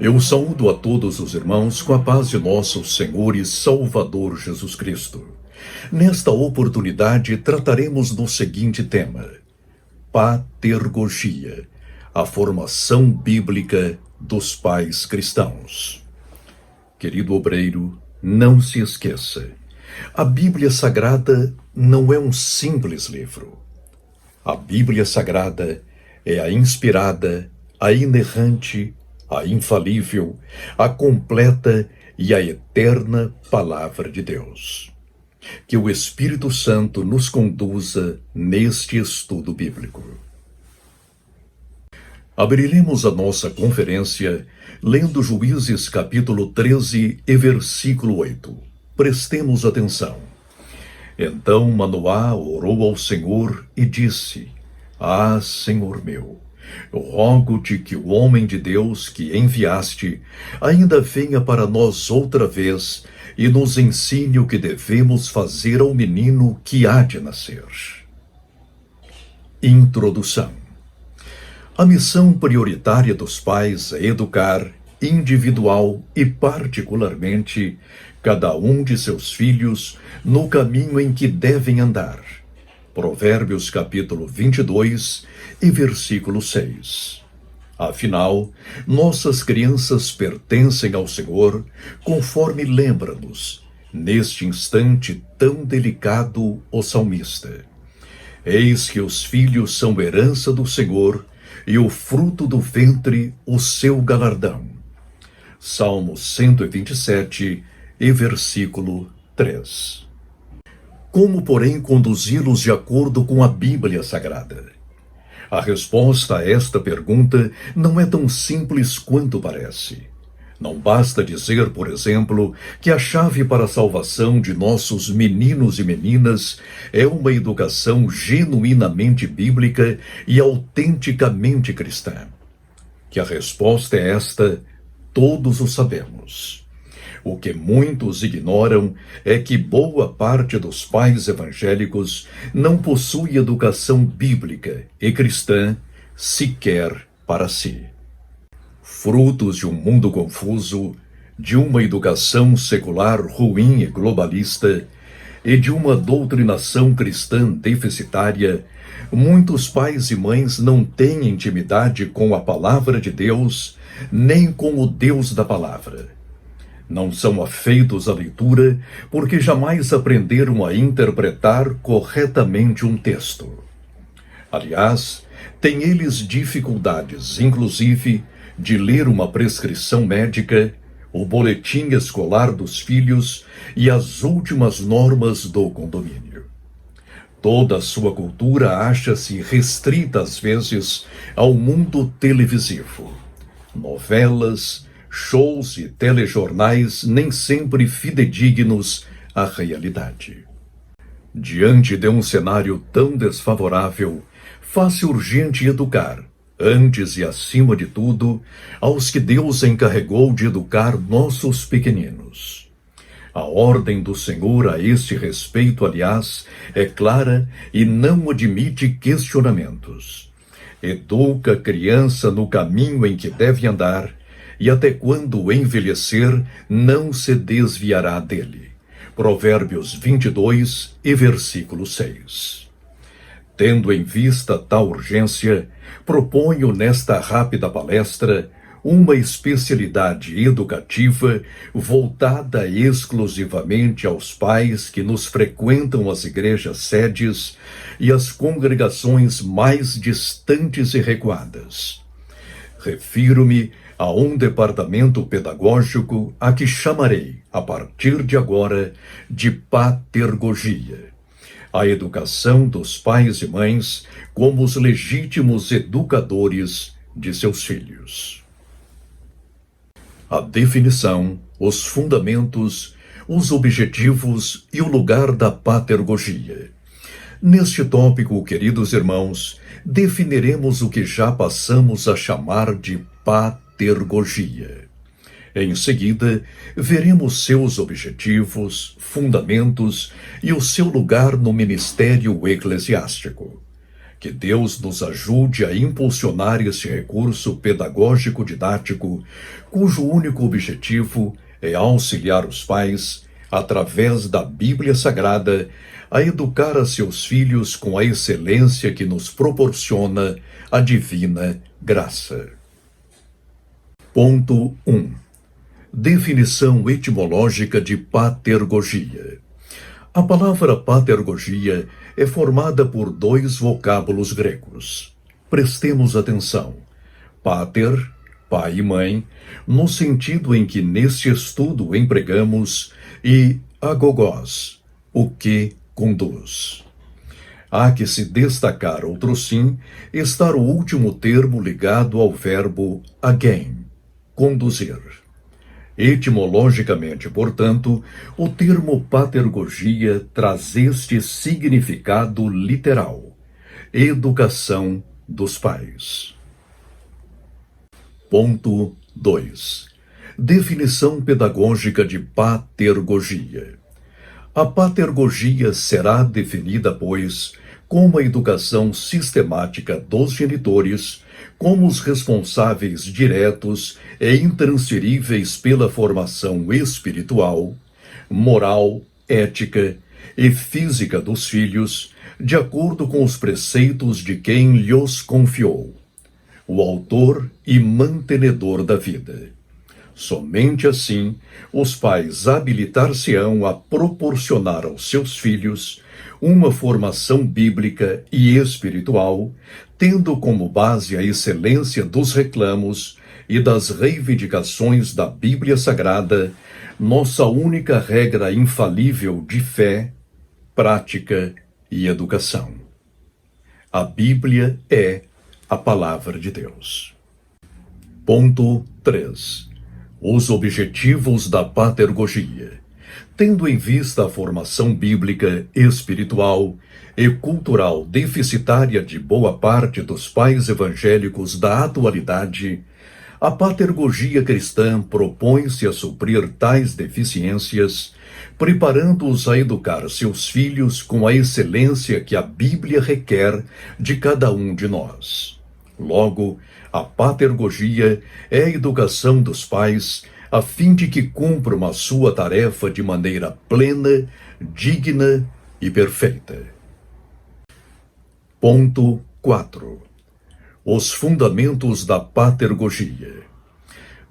Eu saúdo a todos os irmãos com a paz de nosso Senhor e Salvador Jesus Cristo. Nesta oportunidade trataremos do seguinte tema: patergogia, a formação bíblica dos pais cristãos. Querido obreiro, não se esqueça, a Bíblia Sagrada não é um simples livro. A Bíblia Sagrada é a inspirada, a inerrante, a infalível, a completa e a eterna Palavra de Deus. Que o Espírito Santo nos conduza neste estudo bíblico. Abriremos a nossa conferência lendo Juízes capítulo 13 e versículo 8. Prestemos atenção. Então Manoá orou ao Senhor e disse: Ah, Senhor meu, rogo-te que o homem de Deus que enviaste ainda venha para nós outra vez e nos ensine o que devemos fazer ao menino que há de nascer. Introdução. A missão prioritária dos pais é educar, individual e particularmente, cada um de seus filhos no caminho em que devem andar. Provérbios capítulo 22 e versículo 6. Afinal, nossas crianças pertencem ao Senhor, conforme lembra-nos, neste instante tão delicado, o salmista. Eis que os filhos são herança do Senhor, e o fruto do ventre o seu galardão. Salmo 127 e versículo 3. Como, porém, conduzi-los de acordo com a Bíblia Sagrada? A resposta a esta pergunta não é tão simples quanto parece. Não basta dizer, por exemplo, que a chave para a salvação de nossos meninos e meninas é uma educação genuinamente bíblica e autenticamente cristã. Que a resposta é esta, todos o sabemos. O que muitos ignoram é que boa parte dos pais evangélicos não possui educação bíblica e cristã sequer para si. Frutos de um mundo confuso, de uma educação secular ruim e globalista e de uma doutrinação cristã deficitária, muitos pais e mães não têm intimidade com a palavra de Deus, nem com o Deus da palavra. Não são afeitos à leitura porque jamais aprenderam a interpretar corretamente um texto. Aliás, têm eles dificuldades, inclusive, de ler uma prescrição médica, o boletim escolar dos filhos e as últimas normas do condomínio. Toda a sua cultura acha-se restrita, às vezes, ao mundo televisivo. Novelas, shows e telejornais nem sempre fidedignos à realidade. Diante de um cenário tão desfavorável, faz-se urgente educar, antes e acima de tudo, aos que Deus encarregou de educar nossos pequeninos. A ordem do Senhor a este respeito, aliás, é clara e não admite questionamentos. Educa a criança no caminho em que deve andar, e até quando envelhecer, não se desviará dele. Provérbios 22 e versículo 6. Tendo em vista tal urgência, proponho nesta rápida palestra uma especialidade educativa voltada exclusivamente aos pais que nos frequentam as igrejas sedes e as congregações mais distantes e recuadas. Refiro-me a um departamento pedagógico a que chamarei, a partir de agora, de patergogia. A educação dos pais e mães como os legítimos educadores de seus filhos. A definição, os fundamentos, os objetivos e o lugar da patergogia. Neste tópico, queridos irmãos, definiremos o que já passamos a chamar de patergogia. Em seguida, veremos seus objetivos, fundamentos e o seu lugar no ministério eclesiástico. Que Deus nos ajude a impulsionar esse recurso pedagógico-didático, cujo único objetivo é auxiliar os pais, através da Bíblia Sagrada, a educar a seus filhos com a excelência que nos proporciona a divina graça. Ponto 1. Definição etimológica de patergogia. A palavra patergogia é formada por dois vocábulos gregos. Prestemos atenção. Pater, pai e mãe, no sentido em que neste estudo empregamos, e agogos, o que conduz. Há que se destacar, outro sim, estar o último termo ligado ao verbo again, conduzir. Etimologicamente, portanto, o termo patergogia traz este significado literal: educação dos pais. Ponto 2. Definição pedagógica de patergogia. A patergogia será definida, pois, como a educação sistemática dos genitores como os responsáveis diretos e intransferíveis pela formação espiritual, moral, ética e física dos filhos, de acordo com os preceitos de quem lhos confiou, o autor e mantenedor da vida. Somente assim os pais habilitar-se-ão a proporcionar aos seus filhos uma formação bíblica e espiritual, tendo como base a excelência dos reclamos e das reivindicações da Bíblia Sagrada, nossa única regra infalível de fé, prática e educação. A Bíblia é a Palavra de Deus. Ponto 3. Os objetivos da patergogia. Tendo em vista a formação bíblica, espiritual e cultural deficitária de boa parte dos pais evangélicos da atualidade, a patergogia cristã propõe-se a suprir tais deficiências, preparando-os a educar seus filhos com a excelência que a Bíblia requer de cada um de nós. Logo, a patergogia é a educação dos pais, a fim de que cumpram a sua tarefa de maneira plena, digna e perfeita. Ponto 4. Os fundamentos da patergogia.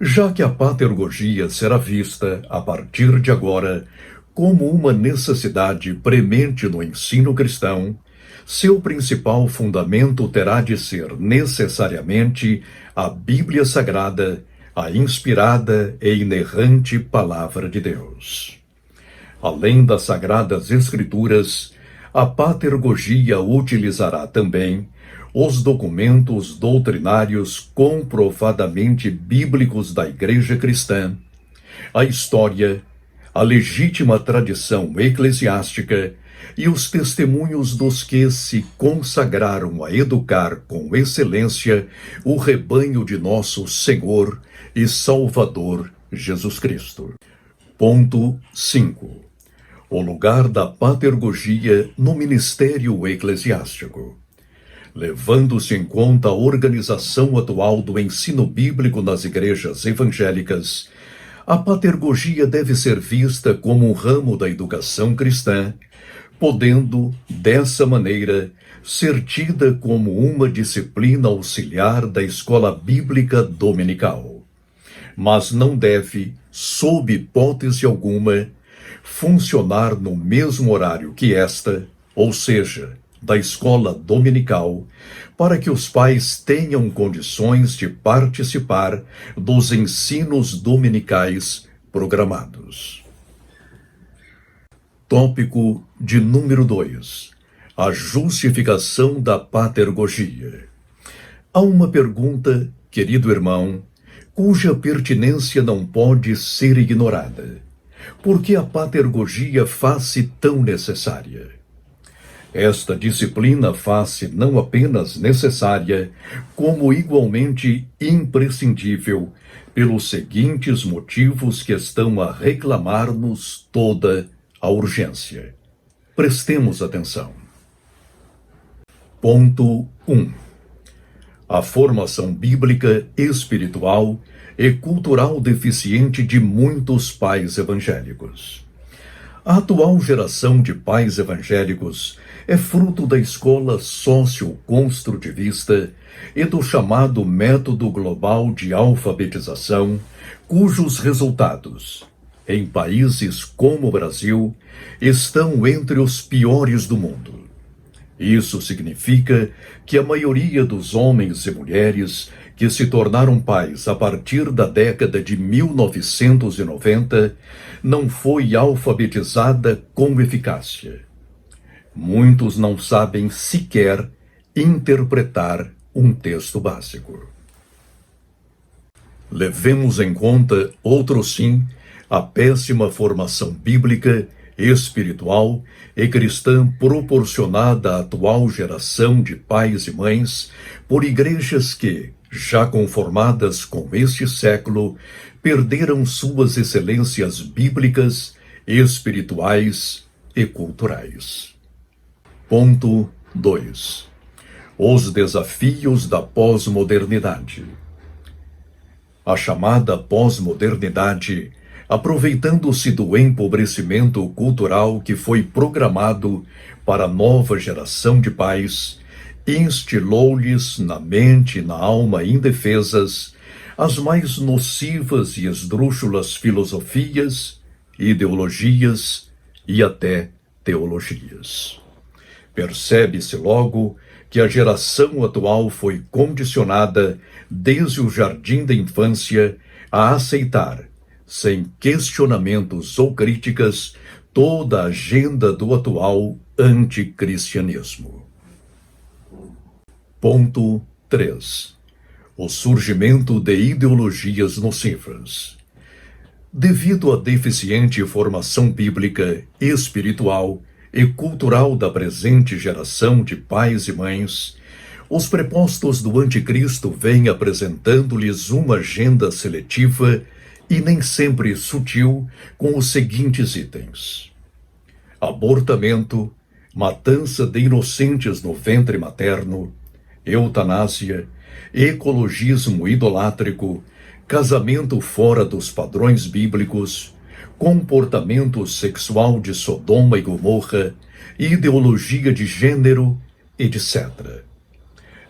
Já que a patergogia será vista, a partir de agora, como uma necessidade premente no ensino cristão, seu principal fundamento terá de ser necessariamente a Bíblia Sagrada, a inspirada e inerrante Palavra de Deus. Além das Sagradas Escrituras, a patergogia utilizará também os documentos doutrinários comprovadamente bíblicos da Igreja Cristã, a história, a legítima tradição eclesiástica e os testemunhos dos que se consagraram a educar com excelência o rebanho de nosso Senhor e Salvador Jesus Cristo. Ponto 5. O lugar da patergogia no ministério eclesiástico. Levando-se em conta a organização atual do ensino bíblico nas igrejas evangélicas, a patergogia deve ser vista como um ramo da educação cristã, podendo, dessa maneira, ser tida como uma disciplina auxiliar da escola bíblica dominical. Mas não deve, sob hipótese alguma, funcionar no mesmo horário que esta, ou seja, da escola dominical, para que os pais tenham condições de participar dos ensinos dominicais programados. Tópico de número 2. A justificação da patergogia. Há uma pergunta, querido irmão, cuja pertinência não pode ser ignorada. Por que a patergogia faz-se tão necessária? Esta disciplina faz-se não apenas necessária, como igualmente imprescindível, pelos seguintes motivos que estão a reclamar-nos toda a urgência. Prestemos atenção. Ponto 1. A formação bíblica, espiritual e cultural deficiente de muitos pais evangélicos. A atual geração de pais evangélicos é fruto da escola socioconstrutivista e do chamado método global de alfabetização, cujos resultados, em países como o Brasil, estão entre os piores do mundo. Isso significa que a maioria dos homens e mulheres que se tornaram pais a partir da década de 1990 não foi alfabetizada com eficácia. Muitos não sabem sequer interpretar um texto básico. Levemos em conta, outro sim, a péssima formação bíblica, espiritual e cristã proporcionada à atual geração de pais e mães por igrejas que, já conformadas com este século, perderam suas excelências bíblicas, espirituais e culturais. Ponto 2. Os desafios da pós-modernidade. A chamada pós-modernidade, aproveitando-se do empobrecimento cultural que foi programado para a nova geração de pais, instilou-lhes na mente e na alma indefesas as mais nocivas e esdrúxulas filosofias, ideologias e até teologias. Percebe-se logo que a geração atual foi condicionada, desde o jardim da infância, a aceitar, sem questionamentos ou críticas, toda a agenda do atual anticristianismo. Ponto 3. O surgimento de ideologias nocivas. Devido à deficiente formação bíblica, espiritual e cultural da presente geração de pais e mães, os prepostos do anticristo vêm apresentando-lhes uma agenda seletiva e nem sempre sutil com os seguintes itens: abortamento, matança de inocentes no ventre materno, eutanásia, ecologismo idolátrico, casamento fora dos padrões bíblicos, comportamento sexual de Sodoma e Gomorra, ideologia de gênero, etc.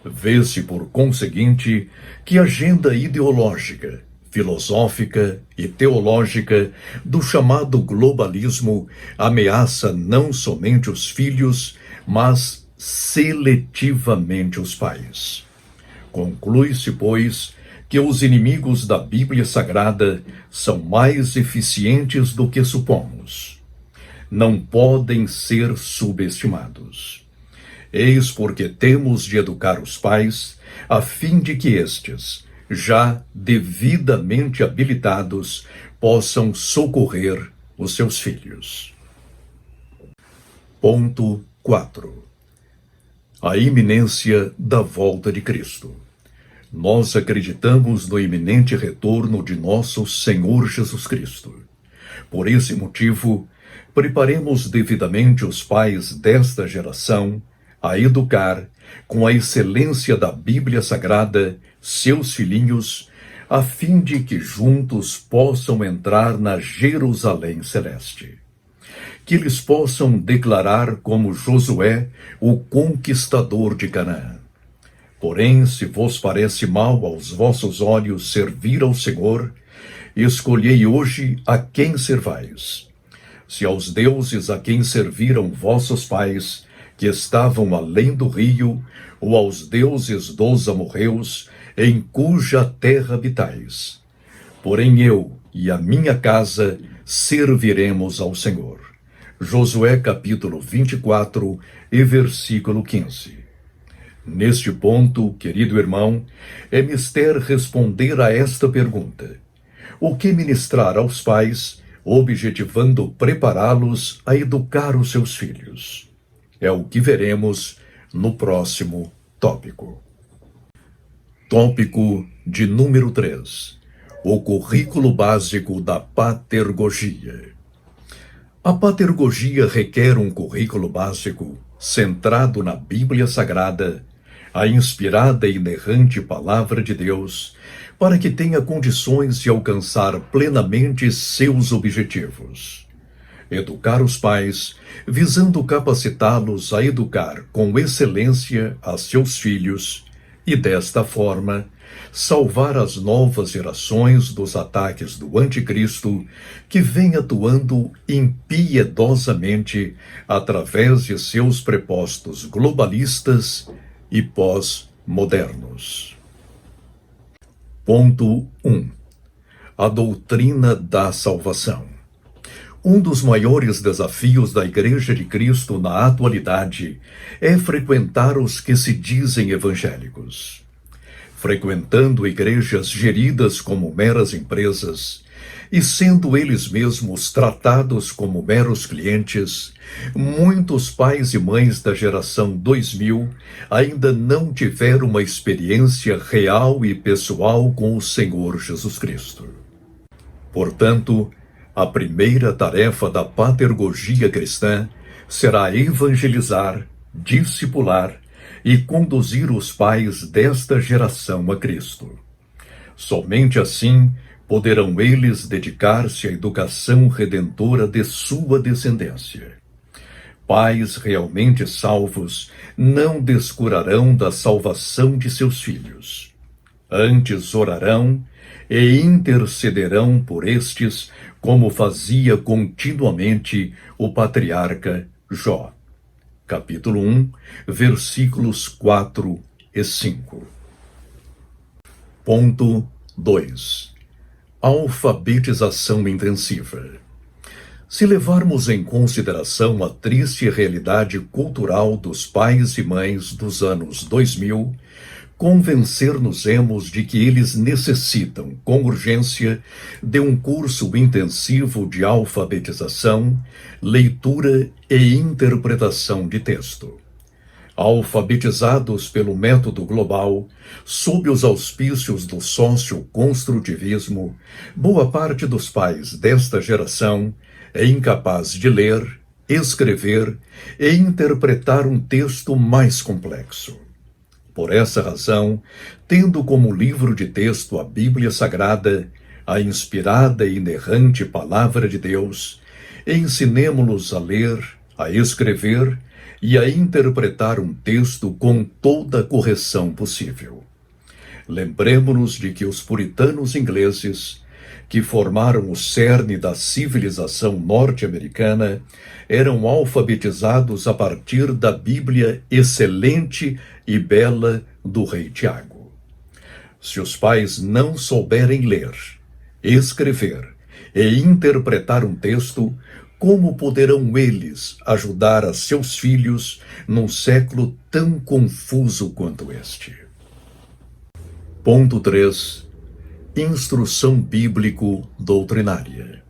Vê-se, por conseguinte, que a agenda ideológica, filosófica e teológica do chamado globalismo ameaça não somente os filhos, mas seletivamente os pais. Conclui-se, pois, que os inimigos da Bíblia Sagrada são mais eficientes do que supomos. Não podem ser subestimados. Eis porque temos de educar os pais, a fim de que estes, já devidamente habilitados, possam socorrer os seus filhos. Ponto 4. A iminência da volta de Cristo. Nós acreditamos no iminente retorno de nosso Senhor Jesus Cristo. Por esse motivo, preparemos devidamente os pais desta geração a educar, com a excelência da Bíblia Sagrada, seus filhinhos, a fim de que juntos possam entrar na Jerusalém Celeste. Que eles possam declarar como Josué, o conquistador de Canaã: porém, se vos parece mal aos vossos olhos servir ao Senhor, escolhei hoje a quem servais. Se aos deuses a quem serviram vossos pais, que estavam além do rio, ou aos deuses dos amorreus, em cuja terra habitais. Porém eu e a minha casa serviremos ao Senhor. Josué capítulo 24 e versículo 15. Neste ponto, querido irmão, é mister responder a esta pergunta: o que ministrar aos pais, objetivando prepará-los a educar os seus filhos? É o que veremos no próximo tópico. Tópico de número 3. O currículo básico da patergogia. A patergogia requer um currículo básico centrado na Bíblia Sagrada, a inspirada e inerrante Palavra de Deus, para que tenha condições de alcançar plenamente seus objetivos. Educar os pais, visando capacitá-los a educar com excelência a seus filhos e, desta forma, salvar as novas gerações dos ataques do Anticristo, que vem atuando impiedosamente através de seus prepostos globalistas e pós-modernos. Ponto 1. A doutrina da salvação. Um dos maiores desafios da Igreja de Cristo na atualidade é frequentar os que se dizem evangélicos. Frequentando igrejas geridas como meras empresas e sendo eles mesmos tratados como meros clientes, muitos pais e mães da geração 2000 ainda não tiveram uma experiência real e pessoal com o Senhor Jesus Cristo. Portanto, a primeira tarefa da patergogia cristã será evangelizar, discipular e conduzir os pais desta geração a Cristo. Somente assim poderão eles dedicar-se à educação redentora de sua descendência. Pais realmente salvos não descurarão da salvação de seus filhos. Antes orarão e intercederão por estes, como fazia continuamente o patriarca Jó. Capítulo 1, versículos 4 e 5. Ponto 2. Alfabetização intensiva. Se levarmos em consideração a triste realidade cultural dos pais e mães dos anos 2000, convencer-nos-emos de que eles necessitam, com urgência, de um curso intensivo de alfabetização, leitura e interpretação de texto. Alfabetizados pelo método global, sob os auspícios do socioconstrutivismo, boa parte dos pais desta geração é incapaz de ler, escrever e interpretar um texto mais complexo. Por essa razão, tendo como livro de texto a Bíblia Sagrada, a inspirada e inerrante Palavra de Deus, ensinemo-los a ler, a escrever e a interpretar um texto com toda a correção possível. Lembremo-nos de que os puritanos ingleses, que formaram o cerne da civilização norte-americana, eram alfabetizados a partir da Bíblia excelente e bela do rei Tiago. Se os pais não souberem ler, escrever e interpretar um texto, como poderão eles ajudar a seus filhos num século tão confuso quanto este? Ponto 3. Instrução bíblico-doutrinária.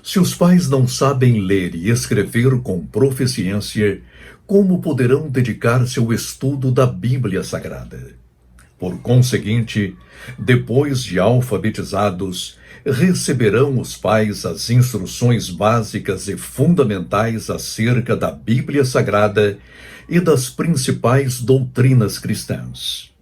Se os pais não sabem ler e escrever com proficiência, como poderão dedicar-se ao estudo da Bíblia Sagrada? Por conseguinte, depois de alfabetizados, receberão os pais as instruções básicas e fundamentais acerca da Bíblia Sagrada e das principais doutrinas cristãs.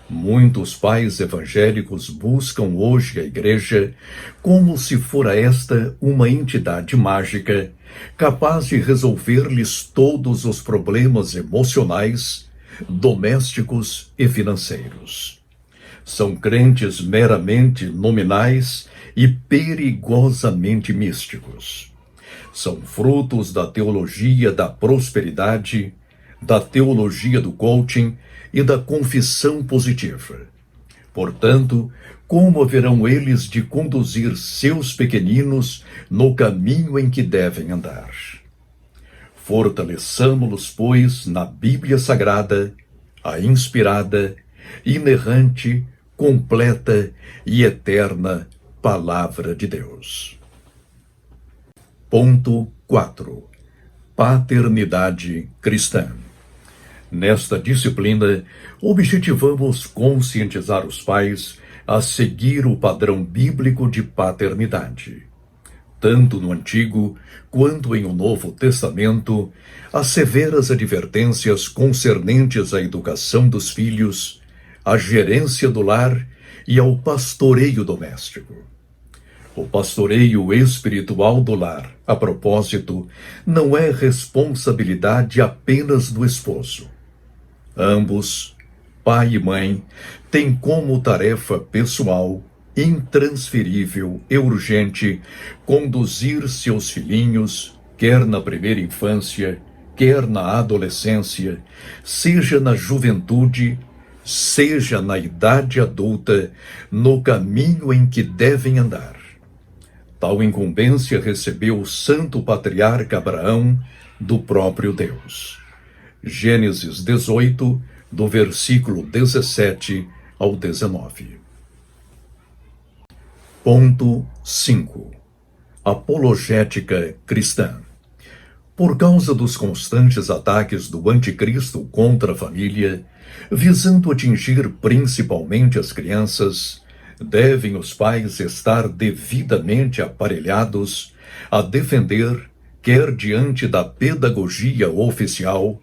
Muitos pais evangélicos buscam hoje a igreja como se fora esta uma entidade mágica, capaz de resolver-lhes todos os problemas emocionais, domésticos e financeiros. São crentes meramente nominais e perigosamente místicos. São frutos da teologia da prosperidade, da teologia do coaching e da confissão positiva. Portanto, como haverão eles de conduzir seus pequeninos no caminho em que devem andar? Fortaleçamo-los, pois, na Bíblia Sagrada, a inspirada, inerrante, completa e eterna Palavra de Deus. Ponto 4. Paternidade cristã. Nesta disciplina, objetivamos conscientizar os pais a seguir o padrão bíblico de paternidade. tanto no Antigo quanto em o Novo Testamento, as severas advertências concernentes à educação dos filhos, à gerência do lar e ao pastoreio doméstico. O pastoreio espiritual do lar, a propósito, não é responsabilidade apenas do esposo. Ambos, pai e mãe, têm como tarefa pessoal, intransferível e urgente, conduzir seus filhinhos, quer na primeira infância, quer na adolescência, seja na juventude, seja na idade adulta, no caminho em que devem andar. Tal incumbência recebeu o santo patriarca Abraão do próprio Deus. Gênesis 18, do versículo 17 ao 19. Ponto 5. Apologética cristã. Por causa dos constantes ataques do anticristo contra a família, visando atingir principalmente as crianças, devem os pais estar devidamente aparelhados a defender, quer diante da pedagogia oficial,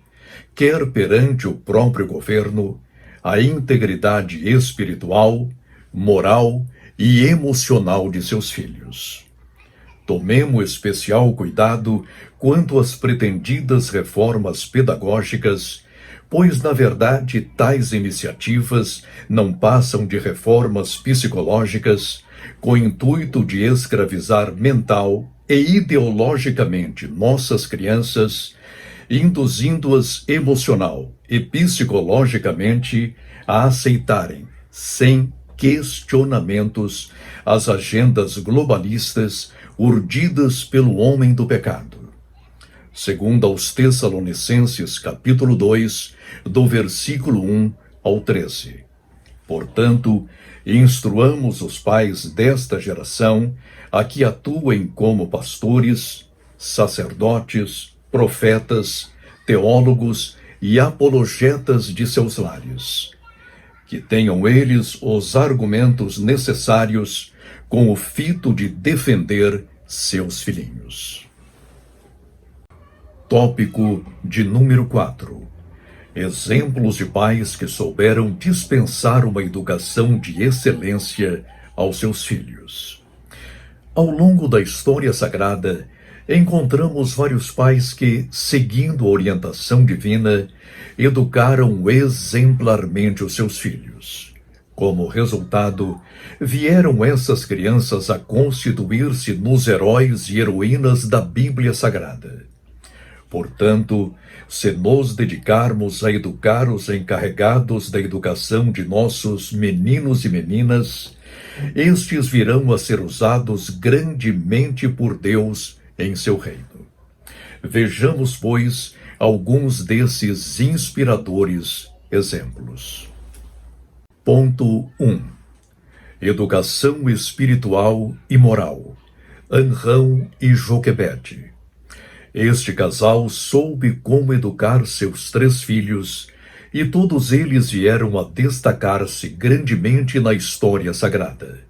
quer perante o próprio governo, a integridade espiritual, moral e emocional de seus filhos. Tomemos especial cuidado quanto às pretendidas reformas pedagógicas, pois, na verdade, tais iniciativas não passam de reformas psicológicas com o intuito de escravizar mental e ideologicamente nossas crianças, induzindo-as emocional e psicologicamente a aceitarem, sem questionamentos, as agendas globalistas urdidas pelo homem do pecado. Segundo aos Tessalonicenses, capítulo 2, do versículo 1 ao 13. Portanto, instruamos os pais desta geração a que atuem como pastores, sacerdotes, profetas, teólogos e apologetas de seus lares. Que tenham eles os argumentos necessários com o fito de defender seus filhinhos. Tópico de número 4. Exemplos de pais que souberam dispensar uma educação de excelência aos seus filhos. Ao longo da história sagrada, encontramos vários pais que, seguindo a orientação divina, educaram exemplarmente os seus filhos. Como resultado, vieram essas crianças a constituir-se nos heróis e heroínas da Bíblia Sagrada. Portanto, se nos dedicarmos a educar os encarregados da educação de nossos meninos e meninas, estes virão a ser usados grandemente por Deus em seu reino. Vejamos, pois, alguns desses inspiradores exemplos. Ponto 1. Educação espiritual e moral. Anrão e Joquebede. Este casal soube como educar seus 3 filhos, e todos eles vieram a destacar-se grandemente na história sagrada.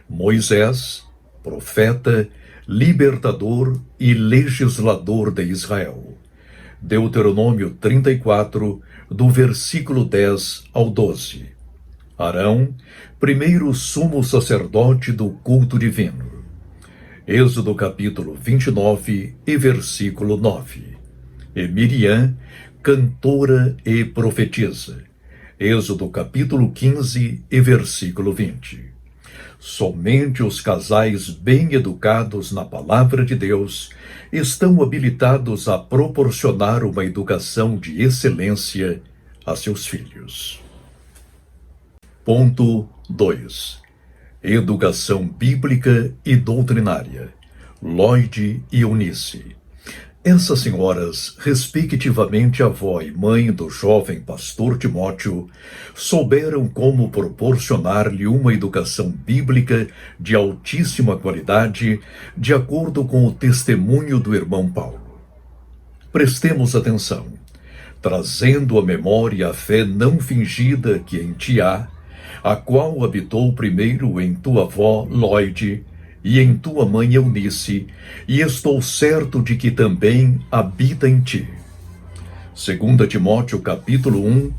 Moisés, profeta, libertador e legislador de Israel. Deuteronômio 34, do versículo 10 ao 12. Arão, primeiro sumo sacerdote do culto divino. Êxodo capítulo 29 e versículo 9. E Miriam, cantora e profetisa. Êxodo capítulo 15 e versículo 20. Somente os casais bem educados na palavra de Deus estão habilitados a proporcionar uma educação de excelência a seus filhos. Ponto 2. Educação bíblica e doutrinária. Lloyd e Eunice. Essas senhoras, respectivamente avó e mãe do jovem pastor Timóteo, souberam como proporcionar-lhe uma educação bíblica de altíssima qualidade, de acordo com o testemunho do irmão Paulo. Prestemos atenção, trazendo à memória a fé não fingida que em ti há, a qual habitou primeiro em tua avó Lloyd e em tua mãe Eunice, e estou certo de que também habita em ti. 2 Timóteo capítulo 1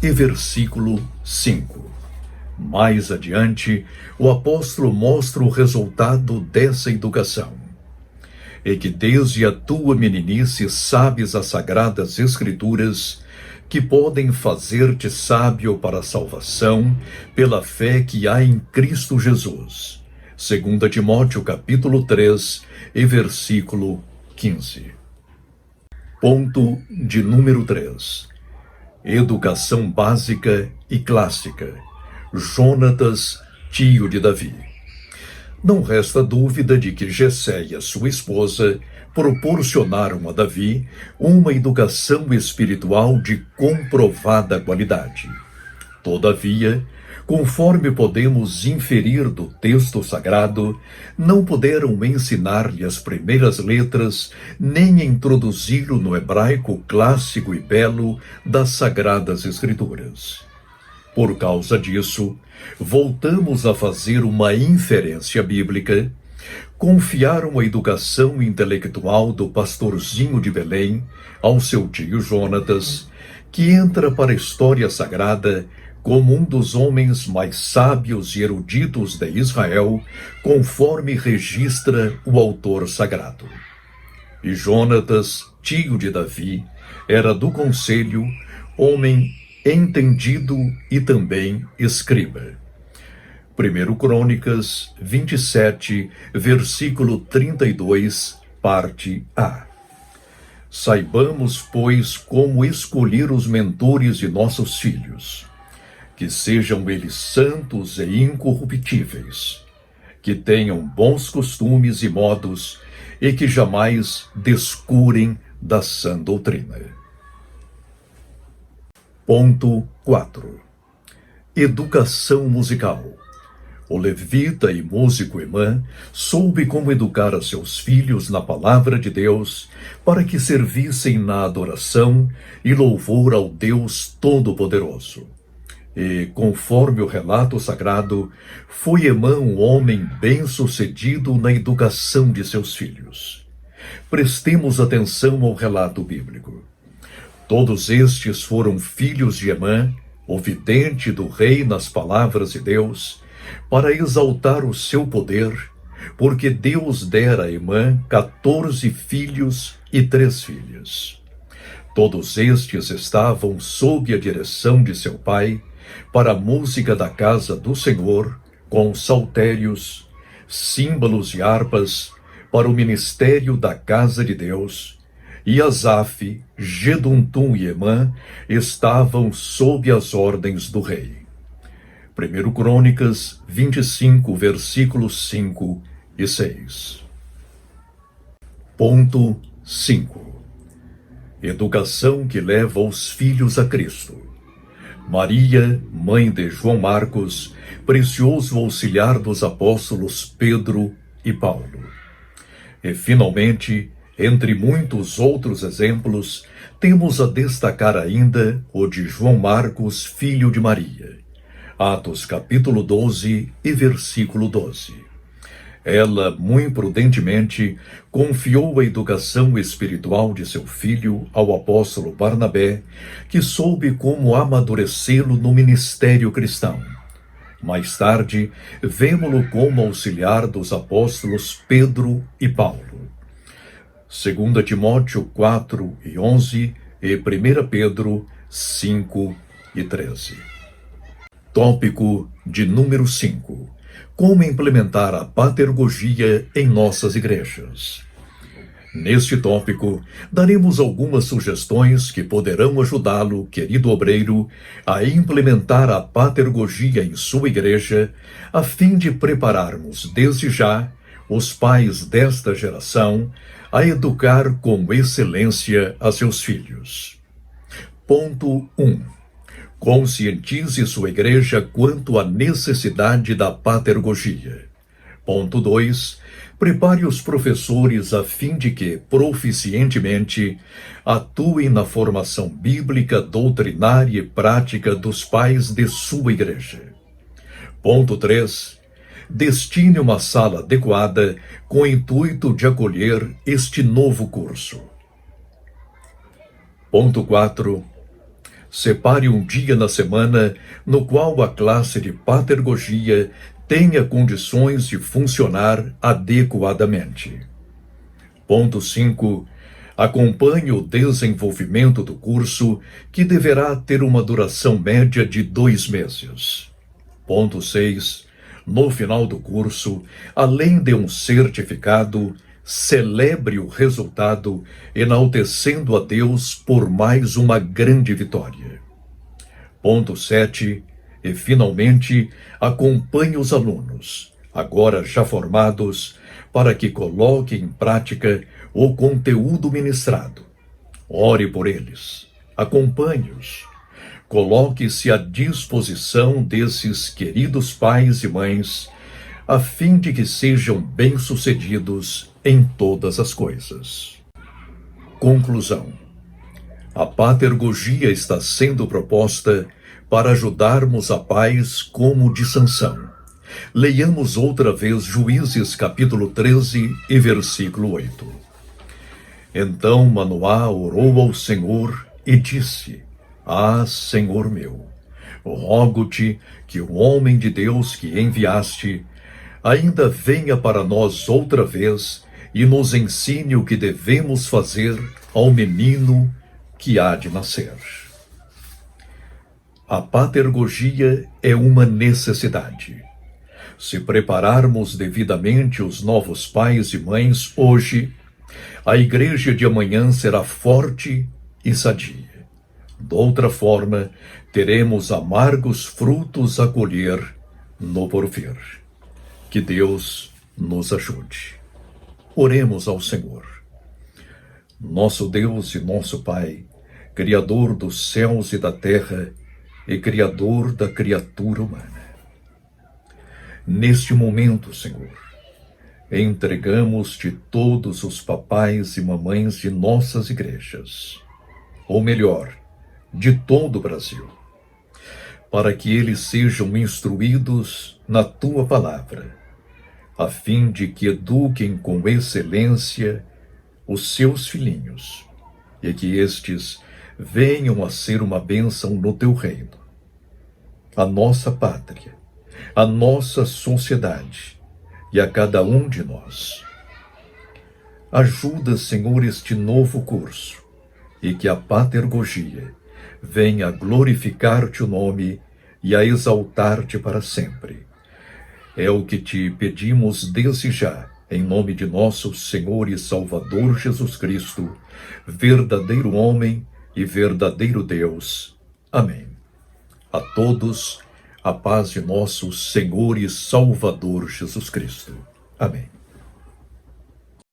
e versículo 5. Mais adiante, o apóstolo mostra o resultado dessa educação. E que desde a tua meninice sabes as sagradas escrituras, que podem fazer-te sábio para a salvação pela fé que há em Cristo Jesus. 2 Timóteo capítulo 3 e versículo 15. Ponto de número 3. Educação básica e clássica. Jonatas, tio de Davi. Não resta dúvida de que Jessé e a sua esposa proporcionaram a Davi uma educação espiritual de comprovada qualidade. Todavia, conforme podemos inferir do texto sagrado, não puderam ensinar-lhe as primeiras letras, nem introduzi-lo no hebraico clássico e belo das Sagradas Escrituras. Por causa disso, voltamos a fazer uma inferência bíblica, confiaram a educação intelectual do pastorzinho de Belém ao seu tio Jonatas, que entra para a história sagrada como um dos homens mais sábios e eruditos de Israel, conforme registra o autor sagrado. E Jonatas, tio de Davi, era do conselho, homem entendido e também escriba. 1 Crônicas 27, versículo 32, parte A. Saibamos, pois, como escolher os mentores de nossos filhos, que sejam eles santos e incorruptíveis, que tenham bons costumes e modos e que jamais descurem da sã doutrina. Ponto 4. Educação musical. O levita e músico Emã soube como educar a seus filhos na palavra de Deus para que servissem na adoração e louvor ao Deus Todo-Poderoso. E, conforme o relato sagrado, foi Emã um homem bem-sucedido na educação de seus filhos. Prestemos atenção ao relato bíblico. Todos estes foram filhos de Emã, o vidente do rei nas palavras de Deus, para exaltar o seu poder, porque Deus dera a Emã 14 filhos e 3 filhas. Todos estes estavam sob a direção de seu pai, para a música da casa do Senhor, com saltérios, símbolos e harpas, para o ministério da casa de Deus, e Asaf, Geduntum e Emã estavam sob as ordens do rei. 1 Crônicas 25, versículos 5 e 6. Ponto 5. Educação que leva os filhos a Cristo. Maria, mãe de João Marcos, precioso auxiliar dos apóstolos Pedro e Paulo. E, finalmente, entre muitos outros exemplos, temos a destacar ainda o de João Marcos, filho de Maria. Atos capítulo 12 e versículo 12. Ela, muito prudentemente, confiou a educação espiritual de seu filho ao apóstolo Barnabé, que soube como amadurecê-lo no ministério cristão. Mais tarde, vemo-lo como auxiliar dos apóstolos Pedro e Paulo. 2 Timóteo 4 e 11 e 1 Pedro 5 e 13. Tópico de número 5. Como implementar a patergogia em nossas igrejas. Neste tópico, daremos algumas sugestões que poderão ajudá-lo, querido obreiro, a implementar a patergogia em sua igreja, a fim de prepararmos desde já os pais desta geração a educar com excelência a seus filhos. Ponto 1. Conscientize sua igreja quanto à necessidade da patergogia. Ponto 2. Prepare os professores a fim de que, proficientemente, atuem na formação bíblica, doutrinária e prática dos pais de sua igreja. Ponto 3. destine uma sala adequada com o intuito de acolher este novo curso. Ponto 4. Separe um dia na semana no qual a classe de patergogia tenha condições de funcionar adequadamente. Ponto 5. Acompanhe o desenvolvimento do curso, que deverá ter uma duração média de 2 meses. Ponto 6. No final do curso, além de um certificado, celebre o resultado, enaltecendo a Deus por mais uma grande vitória. Ponto 7. E, finalmente, acompanhe os alunos, agora já formados, para que coloquem em prática o conteúdo ministrado. Ore por eles, acompanhe-os, coloque-se à disposição desses queridos pais e mães, a fim de que sejam bem-sucedidos em todas as coisas. Conclusão. A patergogia está sendo proposta para ajudarmos a pais como de Sansão. Leiamos outra vez Juízes capítulo 13 e versículo 8. Então Manoá orou ao Senhor e disse: Ah, Senhor meu, rogo-te que o homem de Deus que enviaste ainda venha para nós outra vez e nos ensine o que devemos fazer ao menino que há de nascer. A patergogia é uma necessidade. Se prepararmos devidamente os novos pais e mães hoje, a igreja de amanhã será forte e sadia. De outra forma, teremos amargos frutos a colher no porvir. Que Deus nos ajude. Oremos ao Senhor. Nosso Deus e nosso Pai, Criador dos céus e da terra e Criador da criatura humana. Neste momento, Senhor, entregamos-te todos os papais e mamães de nossas igrejas, ou melhor, de todo o Brasil, para que eles sejam instruídos na tua palavra, a fim de que eduquem com excelência os seus filhinhos, e que estes venham a ser uma bênção no teu reino. A nossa pátria, a nossa sociedade e a cada um de nós. Ajuda, Senhor, este novo curso, e que a patergogia venha a glorificar-te o nome e a exaltar-te para sempre. É o que te pedimos desde já, em nome de nosso Senhor e Salvador Jesus Cristo, verdadeiro homem e verdadeiro Deus. Amém. A todos, a paz de nosso Senhor e Salvador Jesus Cristo. Amém.